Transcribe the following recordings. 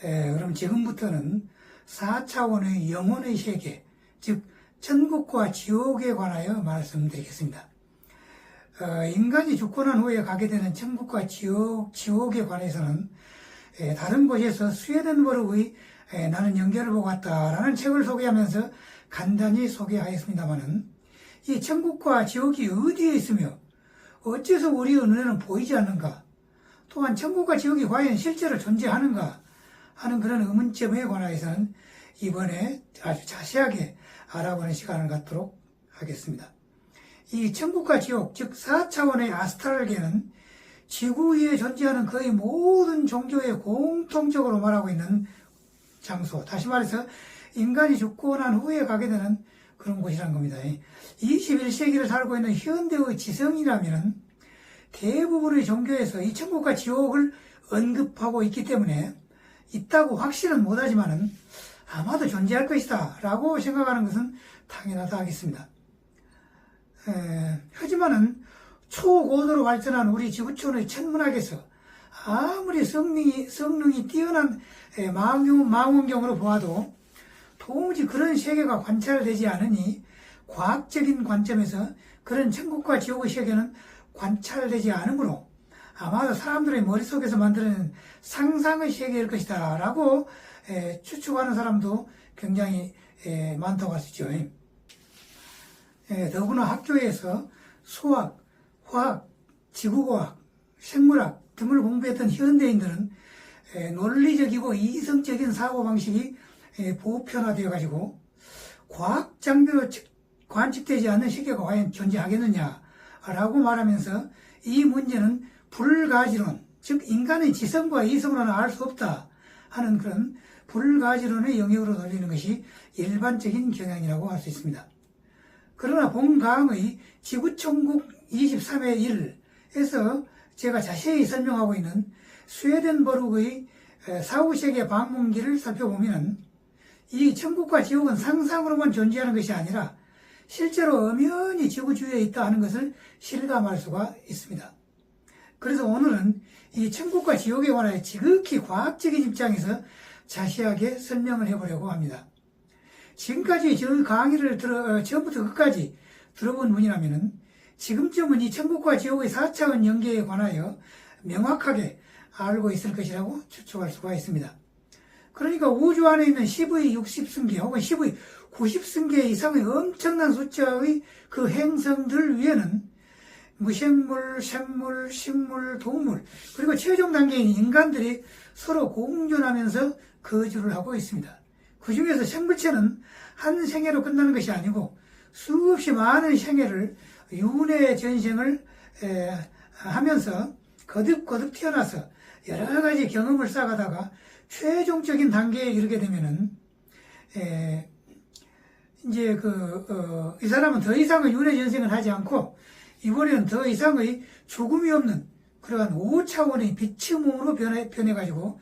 그럼 지금부터는 4차원의 영혼의 세계, 즉 천국과 지옥에 관하여 말씀드리겠습니다. 인간이 죽고 난 후에 가게 되는 천국과 지옥에 관해서는 다른 곳에서 스웨덴버그의 나는 연결을 보고 왔다라는 책을 소개하면서 간단히 소개하였습니다마는 이 천국과 지옥이 어디에 있으며 어째서 우리의 눈에는 보이지 않는가, 또한 천국과 지옥이 과연 실제로 존재하는가 하는 그런 의문점에 관하여서는 이번에 아주 자세하게 알아보는 시간을 갖도록 하겠습니다. 이 천국과 지옥, 즉 4차원의 아스트랄계는 지구 위에 존재하는 거의 모든 종교에 공통적으로 말하고 있는 장소, 다시 말해서 인간이 죽고 난 후에 가게 되는 그런 곳이라는 겁니다. 21세기를 살고 있는 현대의 지성이라면 대부분의 종교에서 이 천국과 지옥을 언급하고 있기 때문에 있다고 확신은 못하지만은 아마도 존재할 것이다 라고 생각하는 것은 당연하다 하겠습니다. 하지만은 초고도로 발전한 우리 지구촌의 천문학에서 아무리 성능이 뛰어난 망원경으로 보아도 도무지 그런 세계가 관찰되지 않으니 과학적인 관점에서 그런 천국과 지옥의 세계는 관찰되지 않으므로 아마도 사람들의 머릿속에서 만드는 상상의 세계일 것이다 라고 추측하는 사람도 굉장히 많다고 할 수 있죠. 더구나 학교에서 수학, 화학, 지구과학, 생물학 등을 공부했던 현대인들은 논리적이고 이성적인 사고방식이 보편화되어 가지고 과학 장비로 관측되지 않는 세계가 과연 존재하겠느냐라고 말하면서 이 문제는 불가지론, 즉 인간의 지성과 이성으로는 알 수 없다 하는 그런 불가지론의 영역으로 돌리는 것이 일반적인 경향이라고 할 수 있습니다. 그러나 본 강의 지구천국 23회 1에서 제가 자세히 설명하고 있는 스웨덴버그의 사후세계 방문기를 살펴보면 이 천국과 지옥은 상상으로만 존재하는 것이 아니라 실제로 엄연히 지구 주위에 있다 하는 것을 실감할 수가 있습니다. 그래서 오늘은 이 천국과 지옥에 관하여 지극히 과학적인 입장에서 자세하게 설명을 해보려고 합니다. 지금까지 저희 강의를 처음부터 끝까지 들어본 분이라면 지금쯤은 이 천국과 지옥의 4차원 연계에 관하여 명확하게 알고 있을 것이라고 추측할 수가 있습니다. 그러니까 우주 안에 있는 10의 60승계 혹은 10의 90승계 이상의 엄청난 숫자의 그 행성들 위에는 무생물, 생물, 식물, 동물, 그리고 최종 단계인 인간들이 서로 공존하면서 거주를 하고 있습니다. 그 중에서 생물체는 한 생애로 끝나는 것이 아니고 수없이 많은 생애를 윤회 전생을 하면서 거듭거듭 태어나서 여러 가지 경험을 쌓아가다가 최종적인 단계에 이르게 되면은 이제 이 사람은 더 이상의 윤회 전생을 하지 않고 이번에는 더 이상의 죽음이 없는 그러한 5차원의 빛의 몸으로 변해가지고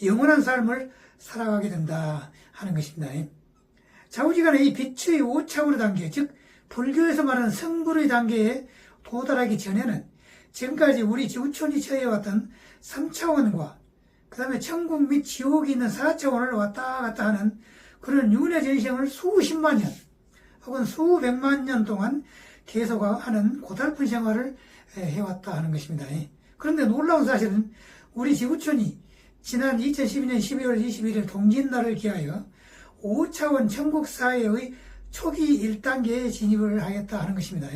영원한 삶을 살아가게 된다 하는 것입니다. 좌우지간에 이 빛의 5차원의 단계, 즉 불교에서 말하는 성불의 단계에 도달하기 전에는 지금까지 우리 지구촌이 처해왔던 3차원과 그 다음에 천국 및 지옥이 있는 4차원을 왔다 갔다 하는 그런 윤회 전생을 수십만 년 혹은 수백만 년 동안 계속하는 고달픈 생활을 해왔다 하는 것입니다. 그런데 놀라운 사실은 우리 지구촌이 지난 2012년 12월 21일 동짓날을 기하여 5차원 천국 사회의 초기 1단계에 진입을 하겠다 하는 것입니다.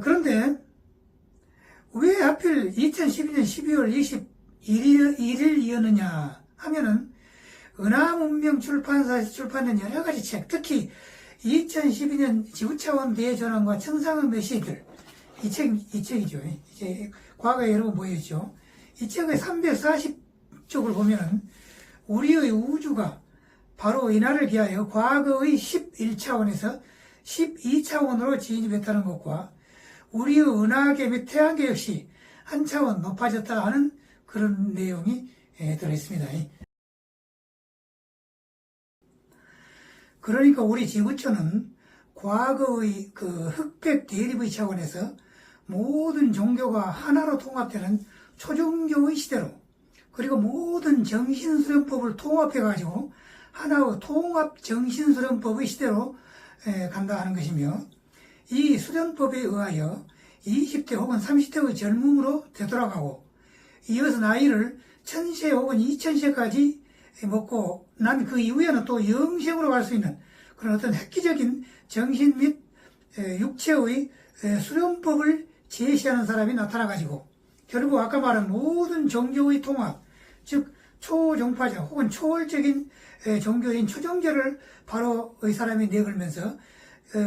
그런데 왜 하필 2012년 12월 21일이었느냐 하면은 은하문명 출판사에서 출판된 여러 가지 책, 특히 2012년 지구차원 대전환과 천상의 메시지들, 이 책이죠. 이제 과거에 여러 번 보여줬죠. 이 책의 340쪽을 보면은 우리의 우주가 바로 이날을 기하여 과거의 11차원에서 12차원으로 진입했다는 것과 우리의 은하계 및 태양계 역시 한 차원 높아졌다 하는 그런 내용이 들어있습니다. 그러니까 우리 지구촌은 과거의 그 흑백 대립의 차원에서 모든 종교가 하나로 통합되는 초종교의 시대로, 그리고 모든 정신수련법을 통합해가지고 하나의 통합정신수련법의 시대로 간다 하는 것이며, 이 수련법에 의하여 20대 혹은 30대의 젊음으로 되돌아가고, 이어서 나이를 1000세 혹은 2000세까지 먹고 난 그 이후에는 또 영생으로 갈 수 있는 그런 어떤 획기적인 정신 및 육체의 수련법을 제시하는 사람이 나타나가지고, 결국 아까 말한 모든 종교의 통합, 즉 초종파자 혹은 초월적인 종교인 초종교를 바로 이 사람이 내걸면서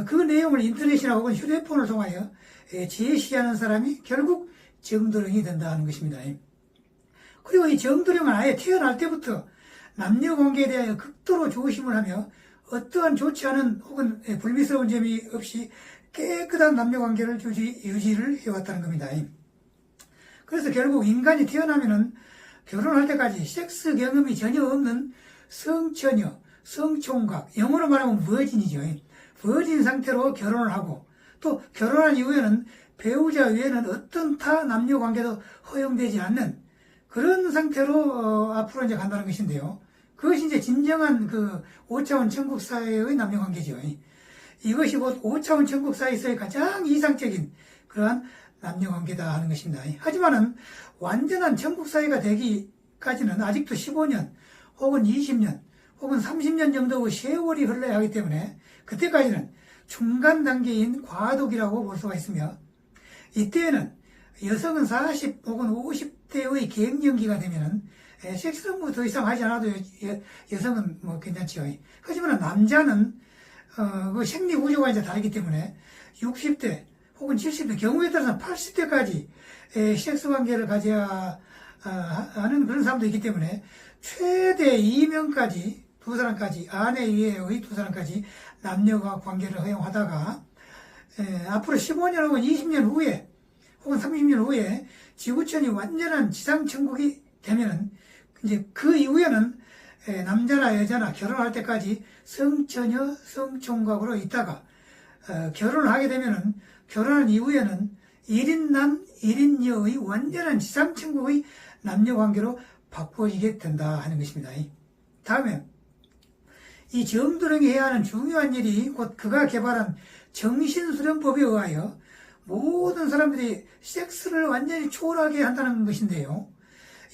그 내용을 인터넷이나 혹은 휴대폰을 통하여 제시하는 사람이 결국 정도령이 된다 하는 것입니다. 그리고 이 정도령은 아예 태어날 때부터 남녀관계에 대하여 극도로 조심을 하며 어떠한 좋지 않은 혹은 불미스러운 점이 없이 깨끗한 남녀관계를 유지를 해왔다는 겁니다. 그래서 결국 인간이 태어나면은 결혼할 때까지 섹스 경험이 전혀 없는 성처녀, 성총각, 영어로 말하면 버진이죠. 버진 상태로 결혼을 하고, 또 결혼한 이후에는 배우자 외에는 어떤 타 남녀 관계도 허용되지 않는 그런 상태로 앞으로 이제 간다는 것인데요. 그것이 이제 진정한 그 5차원 천국 사회의 남녀 관계죠. 이것이 곧 5차원 천국 사회에서의 가장 이상적인 그러한 남녀 관계다 하는 것입니다. 하지만은 완전한 천국 사회가 되기까지는 아직도 15년 혹은 20년 혹은 30년 정도의 세월이 흘러야 하기 때문에 그때까지는 중간 단계인 과도기라고 볼 수가 있으며, 이때에는 여성은 40 혹은 50대의 갱년기가 되면은 섹스는 뭐 더 이상 하지 않아도 여성은 뭐 괜찮지요. 하지만 남자는 그 생리 구조가 이제 다르기 때문에 60대 혹은 70대, 경우에 따라서 80대까지 섹스 관계를 가져야 하는 그런 사람도 있기 때문에 최대 2명까지, 두 사람까지, 아내 이외의 두 사람까지 남녀가 관계를 허용하다가 앞으로 15년 혹은 20년 후에 혹은 30년 후에 지구촌이 완전한 지상천국이 되면은 이제 그 이후에는 남자나 여자나 결혼할 때까지 성처녀, 성총각으로 있다가 결혼을 하게 되면은 결혼한 이후에는 1인남, 1인여의 완전한 지상천국의 남녀관계로 바꿔지게 된다 하는 것입니다. 다음에 이 정도령이 해야 하는 중요한 일이 곧 그가 개발한 정신수련법에 의하여 모든 사람들이 섹스를 완전히 초월하게 한다는 것인데요.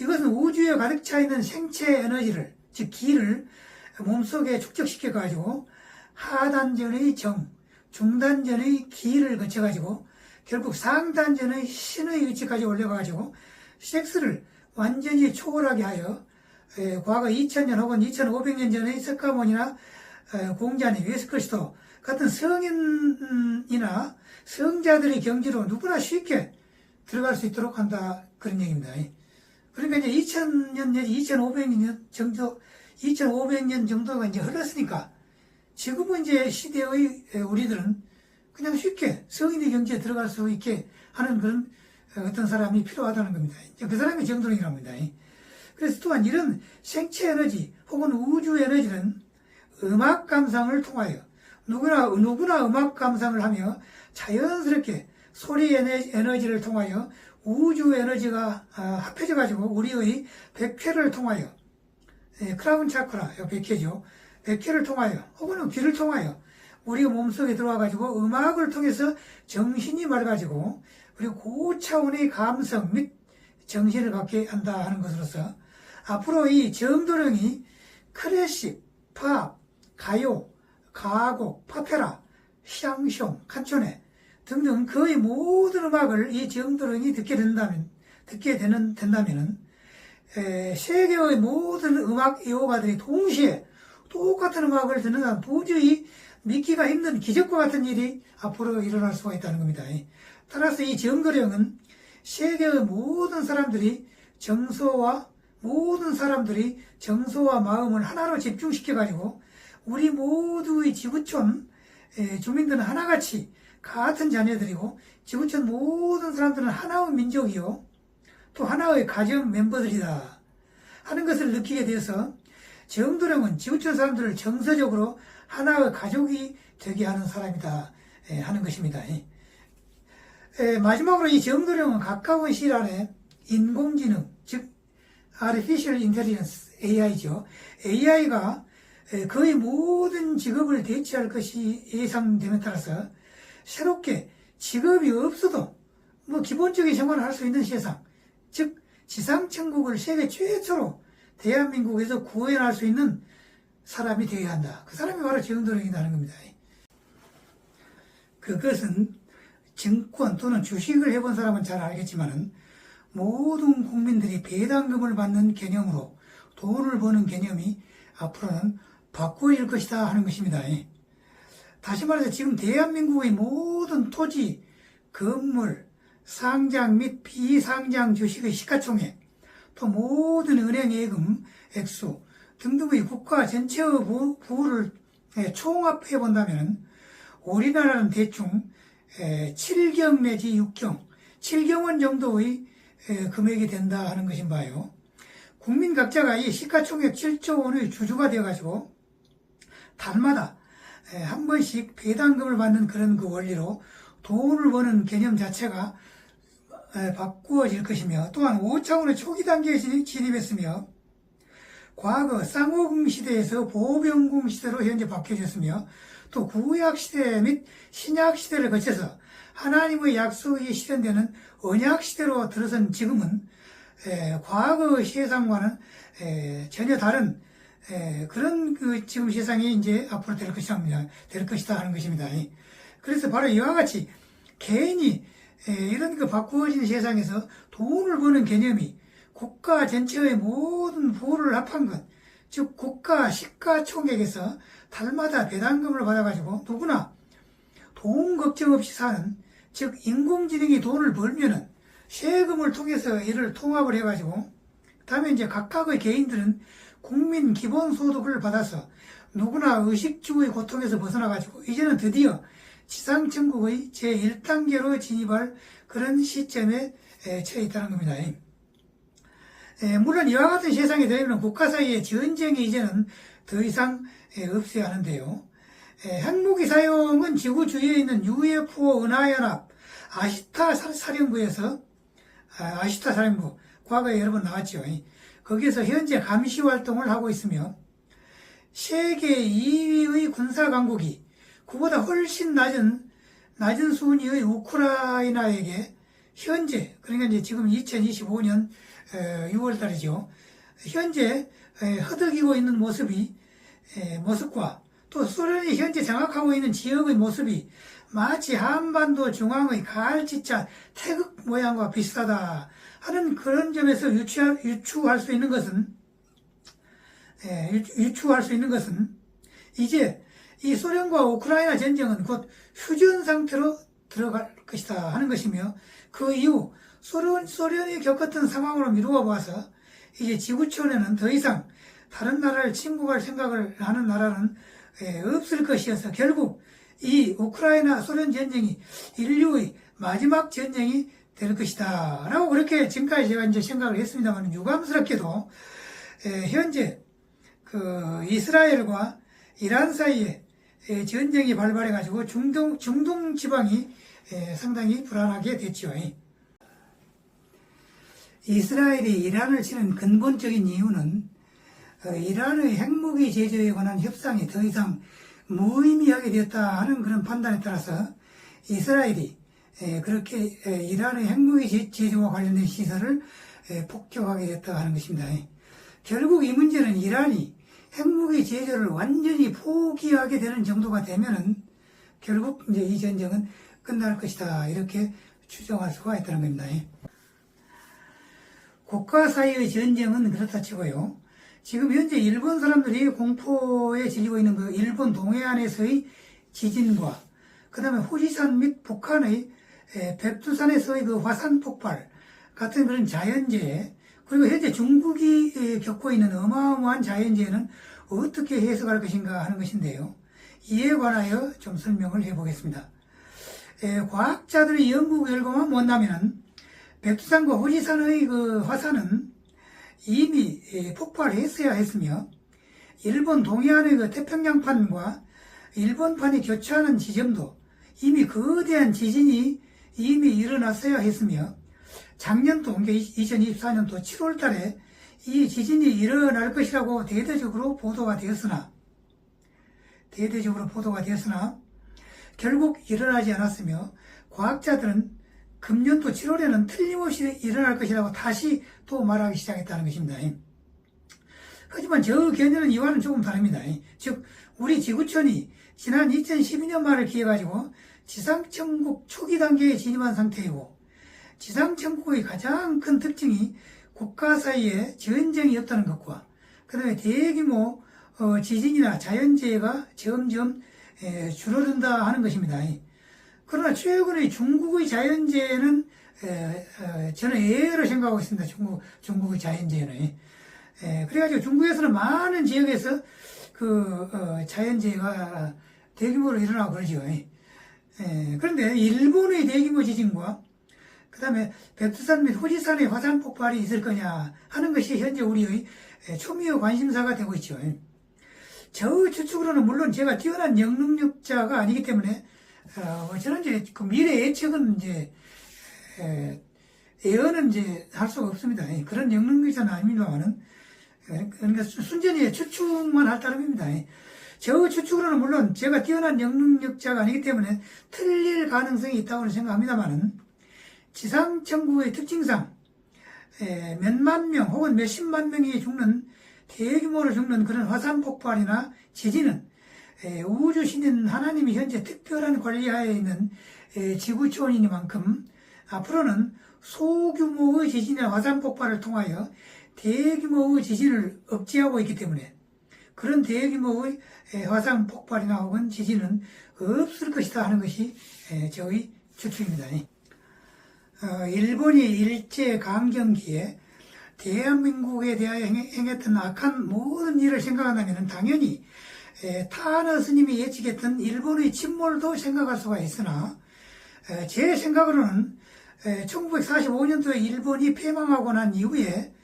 이것은 우주에 가득 차 있는 생체 에너지를, 즉 기를 몸속에 축적시켜가지고 하단전의 정, 중단전의 기를 거쳐가지고 결국 상단전의 신의 위치까지 올려가지고 섹스를 완전히 초월하게 하여 과거 2000년 혹은 2500년 전의 석가모니나 공자님, 예수그리스도 같은 성인이나 성자들의 경지로 누구나 쉽게 들어갈 수 있도록 한다, 그런 얘기입니다. 그러니까 이제 2000년 내지 2500년 정도가 이제 흘렀으니까 지금은 이제 시대의 우리들은 그냥 쉽게 성인의 경지에 들어갈 수 있게 하는 그런 어떤 사람이 필요하다는 겁니다. 그 사람이 정도령이라고 합니다. 그래서 또한 이런 생체 에너지 혹은 우주 에너지는 음악 감상을 통하여 누구나 음악 감상을 하며 자연스럽게 소리 에너지를 통하여 우주 에너지가 합해져 가지고 우리의 백회를 통하여 크라운 차크라, 100회죠. 100회를 통하여 혹은 귀를 통하여 우리 몸속에 들어와 가지고 음악을 통해서 정신이 맑아지고 그리고 고차원의 감성 및 정신을 갖게 한다 하는 것으로서 앞으로 이 정도령이 클래식, 팝, 가요, 가곡, 파페라, 샹숑, 칸초네 등등 거의 모든 음악을 이 정도령이 듣게 된다면은 세계의 모든 음악 애호가들이 동시에 똑같은 음악을 듣는 한 도저히 믿기가 힘든 기적과 같은 일이 앞으로 일어날 수가 있다는 겁니다. 따라서 이 정도령은 세계의 모든 사람들이 정서와 마음을 하나로 집중시켜가지고 우리 모두의 지구촌 주민들은 하나같이 같은 자녀들이고 지구촌 모든 사람들은 하나의 민족이요 또 하나의 가정 멤버들이다 하는 것을 느끼게 되어서 정도령은 지구촌 사람들을 정서적으로 하나의 가족이 되게 하는 사람이다 하는 것입니다. 마지막으로 이 정도령은 가까운 시일 안에 인공지능, 즉 Artificial Intelligence, AI죠. AI가 거의 모든 직업을 대체할 것이 예상됨에 따라서 새롭게 직업이 없어도 뭐 기본적인 생활을 할 수 있는 세상, 즉 지상천국을 세계 최초로 대한민국에서 구현할 수 있는 사람이 되어야 한다. 그 사람이 바로 정도령이라는 겁니다. 그것은 증권 또는 주식을 해본 사람은 잘 알겠지만은 모든 국민들이 배당금을 받는 개념으로 돈을 버는 개념이 앞으로는 바꿔질 것이다 하는 것입니다. 다시 말해서 지금 대한민국의 모든 토지, 건물, 상장 및 비상장 주식의 시가총액, 또 모든 은행 예금, 액수 등등의 국가 전체의 부를 총합해 본다면 우리나라는 대충 7경 내지 6경, 7경원 정도의 금액이 된다 하는 것인 바요. 국민 각자가 이 시가총액 7조 원의 주주가 되어가지고 달마다 한 번씩 배당금을 받는 그런 그 원리로 돈을 버는 개념 자체가 바꾸어질 것이며, 또한 5차원의 초기 단계에 진입했으며 과거 쌍호궁 시대에서 보병궁 시대로 현재 바뀌어졌으며, 또 구약 시대 및 신약 시대를 거쳐서 하나님의 약속이 실현되는 언약 시대로 들어선 지금은 과거의 세상과는 전혀 다른 그런 그 지금 세상이 이제 앞으로 될 것이다 하는 것입니다. 그래서 바로 이와 같이 개인이 이런 그 바꾸어진 세상에서 돈을 버는 개념이 국가 전체의 모든 부를 합한 것, 즉 국가 시가총액에서 달마다 배당금을 받아가지고 누구나 돈 걱정 없이 사는, 즉 인공지능이 돈을 벌면은 세금을 통해서 이를 통합을 해가지고 그다음에 이제 각각의 개인들은 국민 기본소득을 받아서 누구나 의식주의 고통에서 벗어나가지고 이제는 드디어 지상천국의 제1단계로 진입할 그런 시점에 처해 있다는 겁니다. 물론 이와 같은 세상이 되면 국가 사이의 전쟁이 이제는 더 이상 없어야 하는데요. 핵무기 사용은 지구 주위에 있는 UFO 은하연합 아시타 사령부에서 아시타 사령부 과거에 여러 번 나왔죠. 거기에서 현재 감시 활동을 하고 있으며 세계 2위의 군사 강국이 그보다 훨씬 낮은 순위의 우크라이나에게 현재, 그러니까 이제 지금 2025년 6월 달이죠. 현재 허덕이고 있는 모습과 또 소련이 현재 장악하고 있는 지역의 모습이 마치 한반도 중앙의 가을지자 태극 모양과 비슷하다 하는 그런 점에서 유추할 수 있는 것은 이제 이 소련과 우크라이나 전쟁은 곧 휴전 상태로 들어갈 것이다 하는 것이며, 그 이후 소련이 겪었던 상황으로 미루어 봐서 이제 지구촌에는 더 이상 다른 나라를 침공할 생각을 하는 나라는 없을 것이어서 결국 이 우크라이나 소련 전쟁이 인류의 마지막 전쟁이 될 것이다 라고 그렇게 지금까지 제가 이제 생각을 했습니다만, 유감스럽게도 현재 그 이스라엘과 이란 사이에 전쟁이 발발해 가지고 중동 지방이 상당히 불안하게 됐죠. 이스라엘이 이란을 치는 근본적인 이유는 이란의 핵무기 제조에 관한 협상이 더 이상 무의미하게 되었다 하는 그런 판단에 따라서 이스라엘이 그렇게 이란의 핵무기 제조와 관련된 시설을 폭격하게 됐다 하는 것입니다. 결국 이 문제는 이란이 핵무기 제조를 완전히 포기하게 되는 정도가 되면은 결국 이제 이 전쟁은 끝날 것이다 이렇게 추정할 수가 있다는 겁니다. 국가 사이의 전쟁은 그렇다 치고요. 지금 현재 일본 사람들이 공포에 질리고 있는 그 일본 동해안에서의 지진과 그 다음에 후지산 및 북한의 백두산에서의 그 화산 폭발 같은 그런 자연재해, 그리고 현재 중국이 겪고 있는 어마어마한 자연재해는 어떻게 해석할 것인가 하는 것인데요. 이에 관하여 좀 설명을 해보겠습니다. 과학자들의 연구 결과만 본다면 백두산과 후지산의 그 화산은 이미 폭발했어야 했으며, 일본 동해안의 그 태평양판과 일본판이 교차하는 지점도 이미 거대한 지진이 이미 일어났어야 했으며 작년도 2024년도 7월 달에 이 지진이 일어날 것이라고 대대적으로 보도가 되었으나 결국 일어나지 않았으며 과학자들은 금년도 7월에는 틀림없이 일어날 것이라고 다시 또 말하기 시작했다는 것입니다. 하지만 저 견해는 이와는 조금 다릅니다. 즉 우리 지구촌이 지난 2012년 말을 기해가지고 지상천국 초기 단계에 진입한 상태이고 지상천국의 가장 큰 특징이 국가 사이에 전쟁이 없다는 것과 그 다음에 대규모 지진이나 자연재해가 점점 줄어든다 하는 것입니다. 그러나 최근의 중국의 자연재해는 저는 예외로 생각하고 있습니다. 중국의 자연재해는. 그래가지고 중국에서는 많은 지역에서 자연재해가 대규모로 일어나고 그러죠. 그런데 일본의 대규모 지진과 그 다음에 백두산 및 후지산의 화산 폭발이 있을 거냐 하는 것이 현재 우리의 초미의 관심사가 되고 있죠. 저 추측으로는 물론 제가 뛰어난 영능력자가 아니기 때문에 저는 이제 그 미래 예측은 이제 예언은 이제 할 수가 없습니다. 그런 영능력자는 아닙니다만은 그러니까 순전히 추측만 할 따름입니다. 저 추측으로는 물론 제가 뛰어난 영능력자가 아니기 때문에 틀릴 가능성이 있다고 생각합니다만은 지상천국의 특징상 몇만 명 혹은 몇십만 명이 죽는 대규모로 죽는 그런 화산 폭발이나 지진은 우주신인 하나님이 현재 특별한 관리하에 있는 지구촌이니만큼 앞으로는 소규모의 지진이나 화산 폭발을 통하여 대규모의 지진을 억제하고 있기 때문에 그런 대규모의 화산 폭발이나 혹은 지진은 없을 것이다 하는 것이 저의 추측입니다. 일본이 일제강점기에 대한민국에 대하여 행했던 악한 모든 일을 생각한다면 당연히 타하나 스님이 예측했던 일본의 침몰도 생각할 수가 있으나 제 생각으로는 1945년도에 일본이 패망하고 난 이후에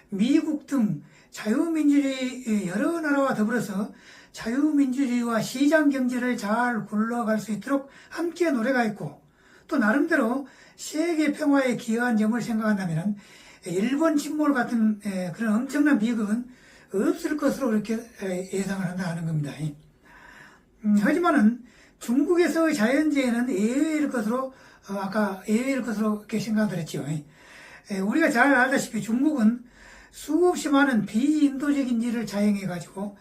미국 등 자유민주주의 여러 나라와 더불어서 자유민주주의와 시장경제를 잘 굴러갈 수 있도록 함께 노력가 있고 또 나름대로 세계 평화에 기여한 점을 생각한다면 일본 침몰 같은 그런 엄청난 비극은 없을 것으로 그렇게 예상을 한다 하는 겁니다. 하지만은 중국에서의 자연재해는 예외일 것으로 아까 예외일 것으로 이렇게 생각을 했죠. 우리가 잘 알다시피 중국은 수없이 많은 비인도적인 일을 자행해가지고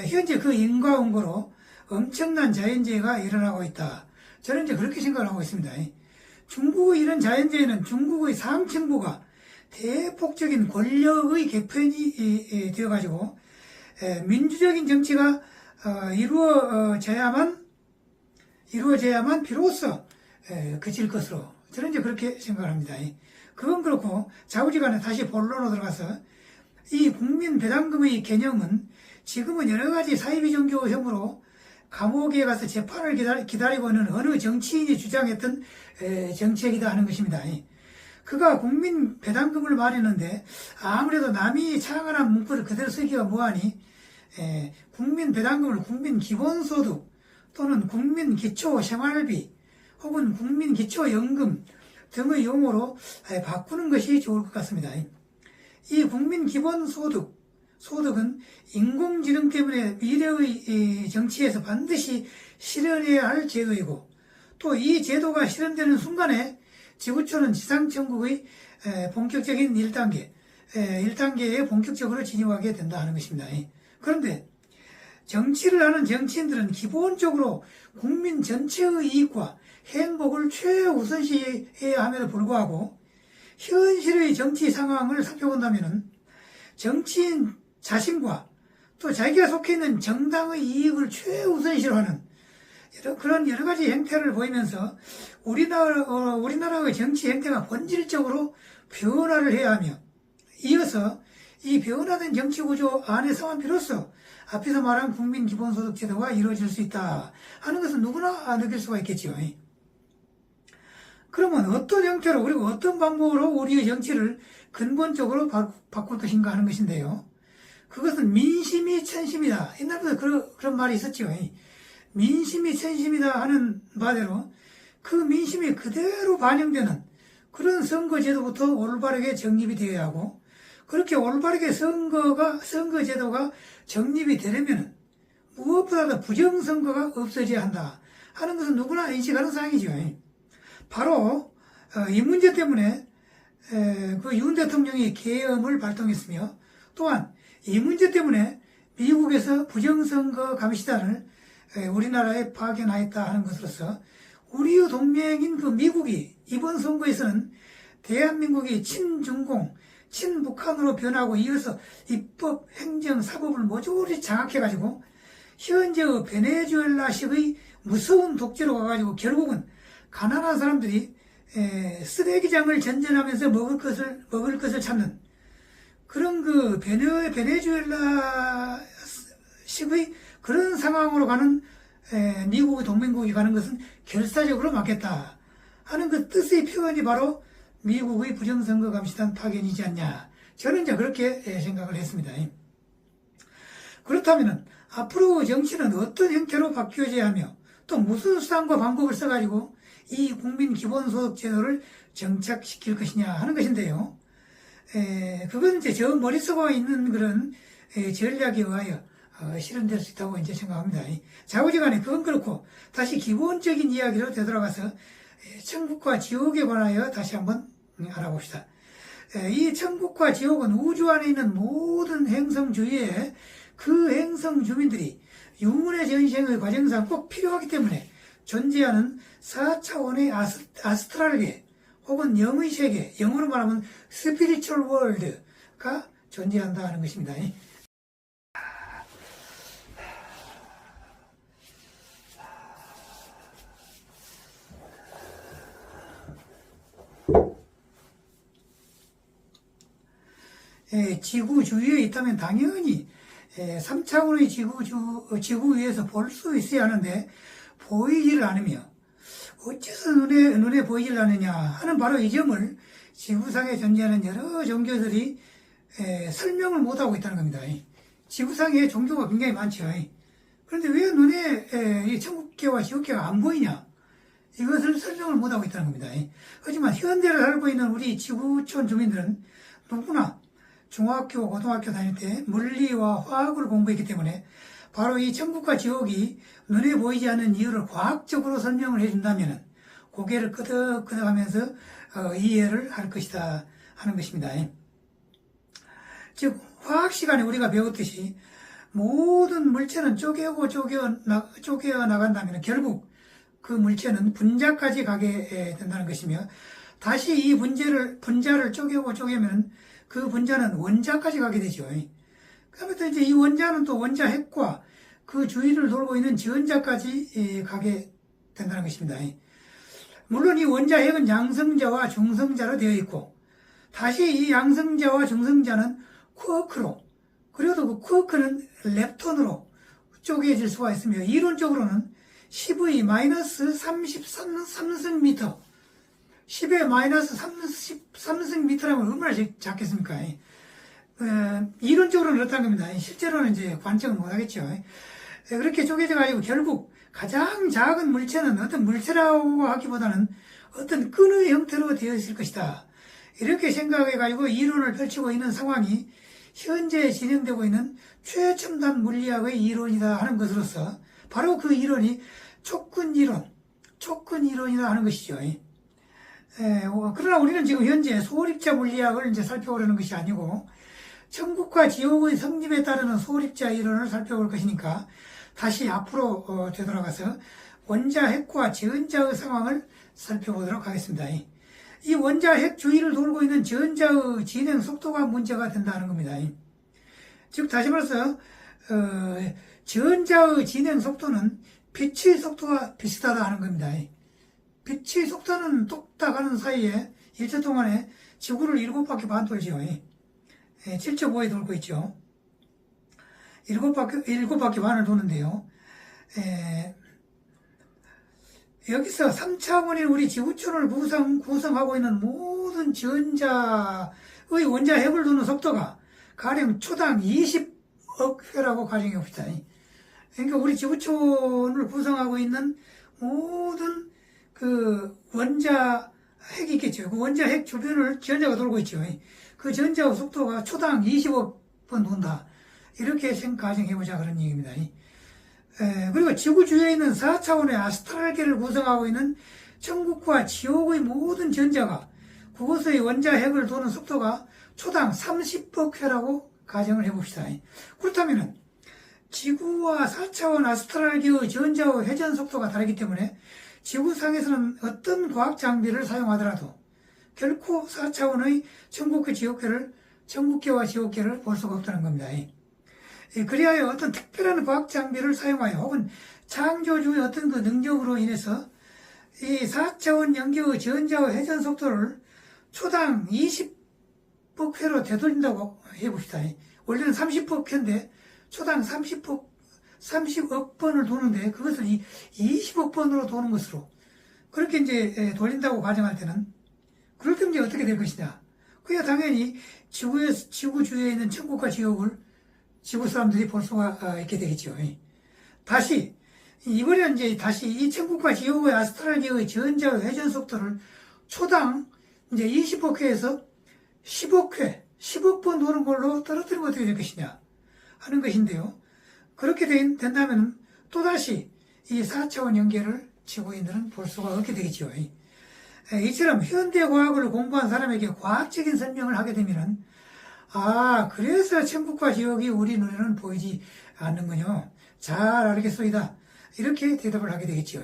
현재 그 인과응보로 엄청난 자연재해가 일어나고 있다. 저는 이제 그렇게 생각을 하고 있습니다. 중국의 이런 자연재해는 중국의 상층부가 대폭적인 권력의 개편이 되어가지고 민주적인 정치가 이루어져야만 비로소 그칠 것으로 저는 이제 그렇게 생각을 합니다. 그건 그렇고 자우지간에 다시 본론으로 들어가서 이 국민 배당금의 개념은 지금은 여러 가지 사이비 종교 혐의로 감옥에 가서 재판을 기다리고 있는 어느 정치인이 주장했던 정책이다 하는 것입니다. 그가 국민 배당금을 말했는데 아무래도 남이 창안한 문구를 그대로 쓰기가 뭐하니 국민 배당금을 국민 기본소득 또는 국민 기초 생활비 혹은 국민 기초 연금 등의 용어로 바꾸는 것이 좋을 것 같습니다. 이 국민 기본소득은 인공지능 때문에 미래의 정치에서 반드시 실현해야 할 제도이고 또 이 제도가 실현되는 순간에 지구촌은 지상천국의 본격적인 1단계에 본격적으로 진입하게 된다 하는 것입니다. 그런데 정치를 하는 정치인들은 기본적으로 국민 전체의 이익과 행복을 최우선시해야 함에도 불구하고 현실의 정치 상황을 살펴본다면 정치인 자신과 또 자기가 속해 있는 정당의 이익을 최우선시로 하는 그런 여러 가지 행태를 보이면서 우리나라의 정치 행태가 본질적으로 변화를 해야 하며 이어서 이 변화된 정치 구조 안에서만 비로소 앞에서 말한 국민 기본소득 제도가 이루어질 수 있다 하는 것은 누구나 느낄 수가 있겠죠. 그러면 어떤 형태로 그리고 어떤 방법으로 우리의 정치를 근본적으로 바꿀 것인가 하는 것인데요. 그것은 민심이 천심이다. 옛날부터 그런 말이 있었죠. 민심이 천심이다 하는 바대로 그 민심이 그대로 반영되는 그런 선거제도부터 올바르게 정립이 되어야 하고, 그렇게 올바르게 선거제도가 정립이 되려면 무엇보다도 부정선거가 없어져야 한다 하는 것은 누구나 인식하는 사항이죠. 바로 이 문제 때문에 그 윤 대통령이 계엄을 발동했으며, 또한 이 문제 때문에 미국에서 부정선거 감시단을 우리나라에 파견하였다 하는 것으로서 우리의 동맹인 그 미국이 이번 선거에서는 대한민국이 친중공, 친북한으로 변하고, 이어서 입법, 행정, 사법을 모조리 장악해가지고 현재의 베네수엘라식의 무서운 독재로 가가지고 결국은 가난한 사람들이 쓰레기장을 전전하면서 먹을 것을 찾는 그런 그 베네수엘라식의 그런 상황으로 가는 미국의 동맹국이 가는 것은 결사적으로 맞겠다 하는 그 뜻의 표현이 바로 미국의 부정선거 감시단 파견이지 않냐. 저는 이제 그렇게 생각을 했습니다. 그렇다면 앞으로 정치는 어떤 형태로 바뀌어져야 하며, 또 무슨 수단과 방법을 써가지고 이 국민 기본소득 제도를 정착시킬 것이냐 하는 것인데요. 그건 이제 저 머릿속에 있는 그런 전략에 의하여 실현될 수 있다고 이제 생각합니다. 자우지간에 그건 그렇고, 다시 기본적인 이야기로 되돌아가서 천국과 지옥에 관하여 다시 한번 알아봅시다. 이 천국과 지옥은 우주 안에 있는 모든 행성 주위에 그 행성 주민들이 유문의 전생의 과정상 꼭 필요하기 때문에 존재하는 4차원의 아스트랄계 혹은 영의 세계, 영어로 말하면 스피리추얼 월드가 존재한다 하는 것입니다. 지구 주위에 있다면 당연히 3차원의 지구 위에서 볼 수 있어야 하는데 보이지를 않으며, 어째서 눈에 보이질 않느냐 하는 바로 이 점을 지구상에 존재하는 여러 종교들이 설명을 못하고 있다는 겁니다. 지구상에 종교가 굉장히 많죠. 그런데 왜 눈에 이 천국계와 지옥계가 안 보이냐, 이것을 설명을 못하고 있다는 겁니다. 하지만 현대를 살고 있는 우리 지구촌 주민들은 누구나 중학교, 고등학교 다닐 때 물리와 화학을 공부했기 때문에 바로 이 천국과 지옥이 눈에 보이지 않는 이유를 과학적으로 설명을 해준다면 고개를 끄덕끄덕하면서 이해를 할 것이다 하는 것입니다. 즉 화학 시간에 우리가 배웠듯이 모든 물체는 쪼개어 나간다면 결국 그 물체는 분자까지 가게 된다는 것이며, 다시 이 분자를 쪼개면 그 분자는 원자까지 가게 되죠. 그러면 또 이제 이 원자는 또 원자 핵과 그 주위를 돌고 있는 전자까지 가게 된다는 것입니다. 물론 이 원자 핵은 양성자와 중성자로 되어 있고, 다시 이 양성자와 중성자는 쿼크로, 그리고 또 그 쿼크는 렙톤으로 쪼개질 수가 있으며, 이론적으로는 10의 마이너스 33승미터, 10의 마이너스 33승미터라면 얼마나 작겠습니까? 이론적으로는 그렇다는 겁니다. 실제로는 이제 관측을 못하겠죠. 그렇게 쪼개져가지고 결국 가장 작은 물체는 어떤 물체라고 하기보다는 어떤 끈의 형태로 되어 있을 것이다. 이렇게 생각해가지고 이론을 펼치고 있는 상황이 현재 진행되고 있는 최첨단 물리학의 이론이다 하는 것으로서 바로 그 이론이 촉근이론이라 하는 것이죠. 그러나 우리는 지금 현재 소립자 물리학을 이제 살펴보려는 것이 아니고 천국과 지옥의 성립에 따르는 소립자 이론을 살펴볼 것이니까 다시 앞으로 되돌아가서 원자 핵과 전자의 상황을 살펴보도록 하겠습니다. 이 원자 핵 주위를 돌고 있는 전자의 진행 속도가 문제가 된다는 겁니다. 즉 다시 말해서 전자의 진행 속도는 빛의 속도와 비슷하다 하는 겁니다. 빛의 속도는 뚝딱 하는 사이에 일초 동안에 지구를 7바퀴 반 돌죠. 7.5에 돌고 있죠. 7바퀴 반을 도는데요. 여기서 3차원인 우리 지구촌을 구성하고 있는 모든 전자의 원자 핵을 도는 속도가 가령 초당 20억 회라고 가정해 봅시다. 그러니까 우리 지구촌을 구성하고 있는 모든 그 원자 핵이 있겠죠. 그 원자 핵 주변을 전자가 돌고 있죠. 그 전자 속도가 초당 20억 번 돈다. 이렇게 가정해보자 그런 얘기입니다. 그리고 지구 주위에 있는 4차원의 아스트랄계를 구성하고 있는 천국과 지옥의 모든 전자가 그곳의 원자 핵을 도는 속도가 초당 30억 회라고 가정을 해봅시다. 그렇다면은 지구와 4차원 아스트랄계의 전자의 회전 속도가 다르기 때문에 지구상에서는 어떤 과학 장비를 사용하더라도 결코 4차원의 천국계와 지옥계를 볼 수가 없다는 겁니다. 그리하여 어떤 특별한 과학 장비를 사용하여 혹은 창조주의 어떤 그 능력으로 인해서 이 4차원 연계의 전자의 회전 속도를 초당 20억 회로 되돌린다고 해봅시다. 원래는 30억 회인데 초당 30억 번을 도는데 그것을 20억 번으로 도는 것으로 그렇게 이제 돌린다고 가정할 때는 그럴 때 이제 어떻게 될 것이냐. 그야 당연히 지구 주위에 있는 천국과 지옥을 지구 사람들이 볼 수가 있게 되겠죠. 다시 이번에 이제 다시 이 천국과 지옥의 아스트랄계의 전자의 회전 속도를 초당 이제 20억 회에서 10억 회, 10억 번 도는 걸로 떨어뜨리면 어떻게 될 것이냐 하는 것인데요. 그렇게 된다면 또다시 이 4차원 연계를 지구인들은 볼 수가 없게 되겠죠. 이처럼 현대 과학을 공부한 사람에게 과학적인 설명을 하게 되면은 그래서 천국과 지옥이 우리 눈에는 보이지 않는군요. 잘 알겠소이다. 이렇게 대답을 하게 되겠죠.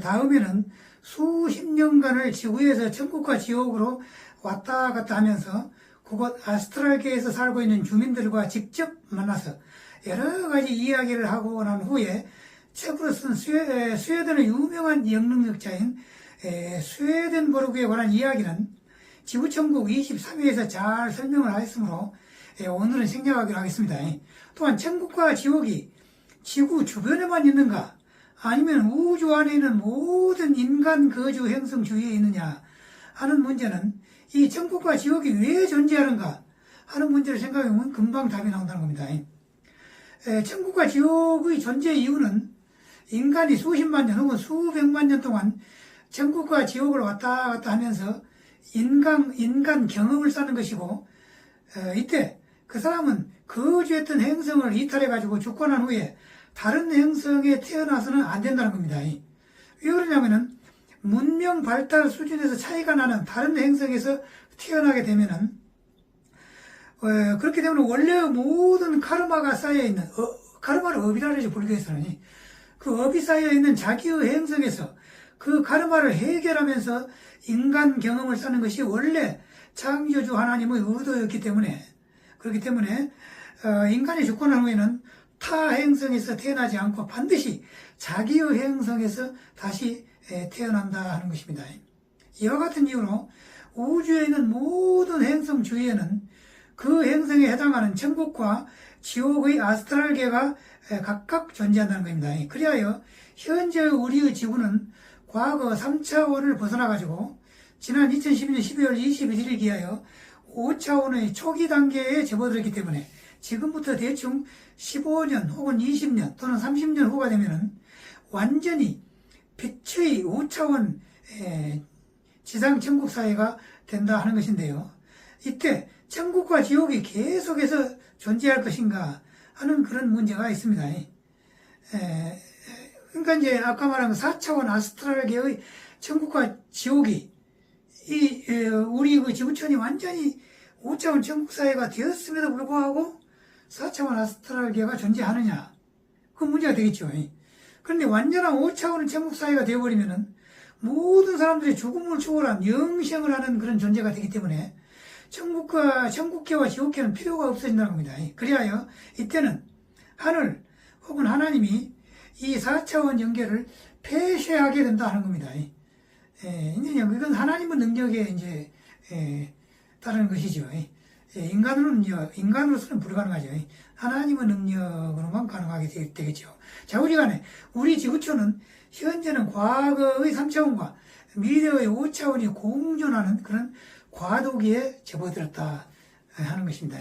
다음에는 수십 년간을 지구에서 천국과 지옥으로 왔다 갔다 하면서 그곳 아스트랄계에서 살고 있는 주민들과 직접 만나서 여러 가지 이야기를 하고 난 후에 책으로 쓴 스웨덴의 유명한 영능력자인 스웨덴보르그에 관한 이야기는 지구천국 23회에서 잘 설명을 하였으므로 오늘은 생략하기로 하겠습니다. 또한 천국과 지옥이 지구 주변에만 있는가 아니면 우주 안에 있는 모든 인간 거주 행성 주위에 있느냐 하는 문제는 이 천국과 지옥이 왜 존재하는가 하는 문제를 생각해보면 금방 답이 나온다는 겁니다. 천국과 지옥의 존재 이유는 인간이 수십만 년 혹은 수백만 년 동안 천국과 지옥을 왔다 갔다 하면서 인간 경험을 쌓는 것이고 이때 그 사람은 거주했던 행성을 이탈해가지고 죽고 난 후에 다른 행성에 태어나서는 안 된다는 겁니다. 왜 그러냐면은 문명 발달 수준에서 차이가 나는 다른 행성에서 태어나게 되면은 그렇게 되면 원래 모든 카르마가 쌓여있는 카르마를 업이라 그러죠. 불교에서는 그 업이 쌓여있는 자기의 행성에서 그 카르마를 해결하면서 인간 경험을 쌓는 것이 원래 창조주 하나님의 의도였기 때문에 그렇기 때문에 인간이 죽고 난 후에는 타 행성에서 태어나지 않고 반드시 자기의 행성에서 다시 태어난다 하는 것입니다. 이와 같은 이유로 우주에 있는 모든 행성 주위에는 그 행성에 해당하는 천국과 지옥의 아스트랄계가 각각 존재한다는 겁니다. 그리하여 현재 우리의 지구는 과거 3차원을 벗어나가지고 지난 2012년 12월 21일 기하여 5차원의 초기 단계에 접어들었기 때문에 지금부터 대충 15년 혹은 20년 또는 30년 후가 되면은 완전히 빛의 5차원 지상 천국 사회가 된다 하는 것인데요. 이때 천국과 지옥이 계속해서 존재할 것인가 하는 그런 문제가 있습니다. 그러니까 이제 아까 말한 4차원 아스트랄계의 천국과 지옥이 우리 그 지구촌이 완전히 5차원 천국 사회가 되었음에도 불구하고 4차원 아스트랄계가 존재하느냐 그 문제가 되겠죠. 그런데 완전한 5차원 천국 사회가 되어버리면은 모든 사람들이 죽음을 초월한 영생을 하는 그런 존재가 되기 때문에 천국계와 지옥계는 필요가 없어진다는 겁니다. 그리하여 이때는 하늘 혹은 하나님이 이 4차원 연계를 폐쇄하게 된다 하는 겁니다. 이건 하나님의 능력에 이제 따르는 것이죠. 인간으로서는 불가능하죠. 하나님의 능력으로만 가능하게 되겠죠. 자, 우리 지구촌은 현재는 과거의 3차원과 미래의 5차원이 공존하는 그런 과도기에 접어들었다 하는 것입니다.